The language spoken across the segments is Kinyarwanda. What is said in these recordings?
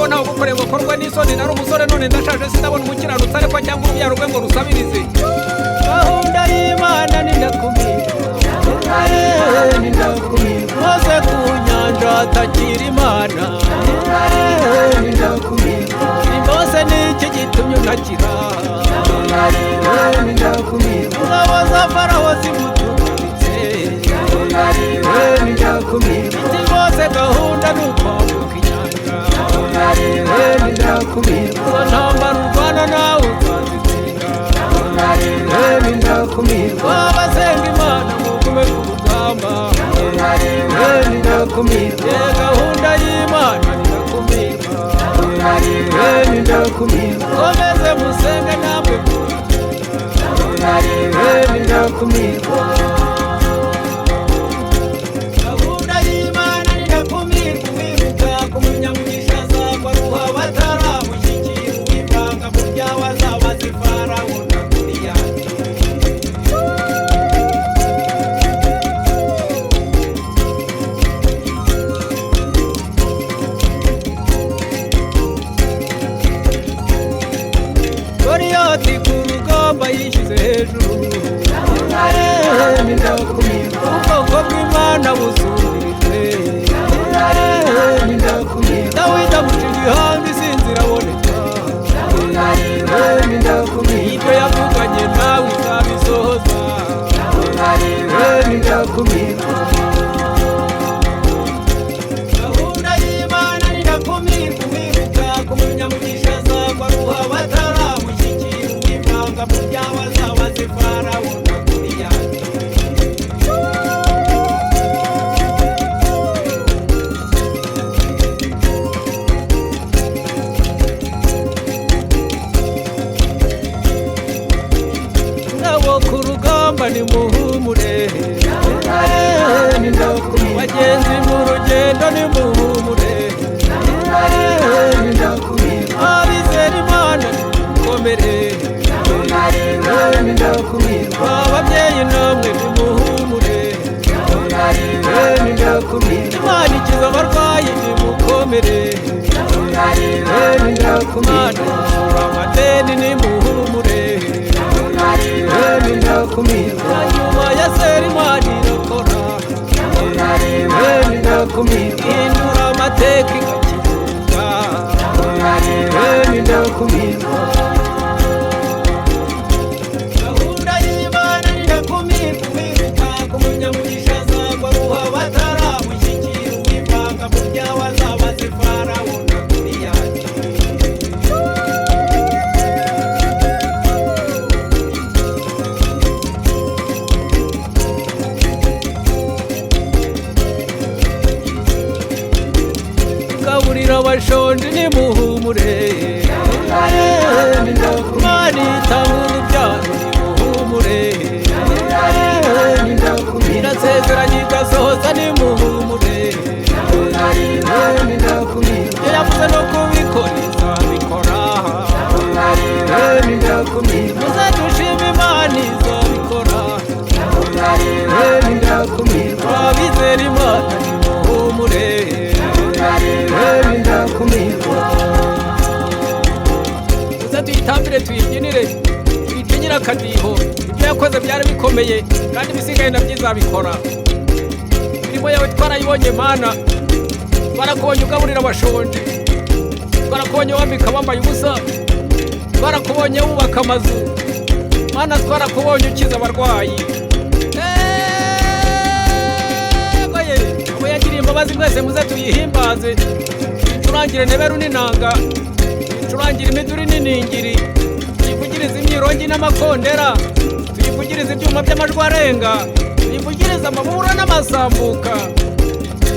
umugabo ntawe gukorera ngo korwe n'isoni nari umusore none ndashaje sinabona umukiranutsi ariko cyangwa urubyaro rwe ngo rusabirize gahunda y'Imana nindakumirwa nindakumirwa hose ku nyanja hatakira Imana nindakumirwa imbose n'iki gitumye untakira nindakumirwa ingabo za Farawo zimuturitse nindakumirwa iti bose gahunda n'ukwambuka inyanja nindakumirwa izo ntambara urwana nawe uzazitsinda nindakumirwa abasenga Imana mugume ku rugamba nindakumirwa gahunda y'Imana nindakumirwa nindakumirwa komeze musenge namwe nindakumirwa gahunda y'Imana nindakumirwa wibuka ku munyamugisha azagwa ruha bataramushyikira uwivanga mu byawe azaba zifaraho na Goliyati Goliyati ku rugamba yishyize hejuru nindakumirwa ubwoko bw'Imana busumbirije nindakumirwa Dawidi amuca igihanga isinzi iraboneka nindakumirwa ibyo yavuganye nawe izabisohoza nindakumirwa gahunda y'Imana nindakumirwa wibuka ku munyamugisha azagwa ruha bataramushyikira uwivanga mu byawe azaba zifaraho na Goliyati ngabo ku rugamba nimuhumure nindakumirwa bagenzi mu rugendo nimuhumure nindakumirwa abizera Imana nimukomere nindakumirwa ababyeyi namwe nimuhumure nindakumirwa Imana ikiza abarwayi nimukomere nindakumirwa ishura amadeni nimuhumure nindakumirwa nyuma ya sera Imana irakora nindakumirwa ihindura amateka igakiza nindakumirwa gahunda y'Imana nindakumirwa wibuka ku munyamugisha azagwa ruha bataramushyikira uwivanga mu byawe azaba zifaraho na Goliyati gaburira abashonje nimuhumure Imana itanga urubyaro nimuhumure irasezeranye igasohoza nimuhumure iyo yavuze no kubikora izabikora muze dushime Imana izabikora abizera Imana nimuhumure muze tuyitambire tuyibyinire tuyitinyire akadiho ibyo yakoze byari bikomeye kandi ibisigaye nabyo izabikora imirimo yawe twarayibonye Mana twarakubonye ugaburira abashonje twarakubonye wambika bambaye ubusa twarakubonye wubaka amazu Mana twarakubonye ukiza abarwayi abo yagiriye imbabazi mwese muze tuyihimbaze tuyicurangire neberu n'inanga tuyicurangire imiduri n'iningiri tuyivugirize imyirongi n'amakondera tuyivugirize ibyuma by'amajwi arenga tuyivugirize amaburo n'amasambuka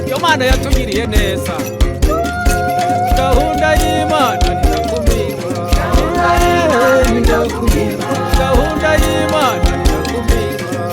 iyo Mana yatugiriye neza gahunda y'Imana nindakumirwa gahunda y'Imana nindakumirwa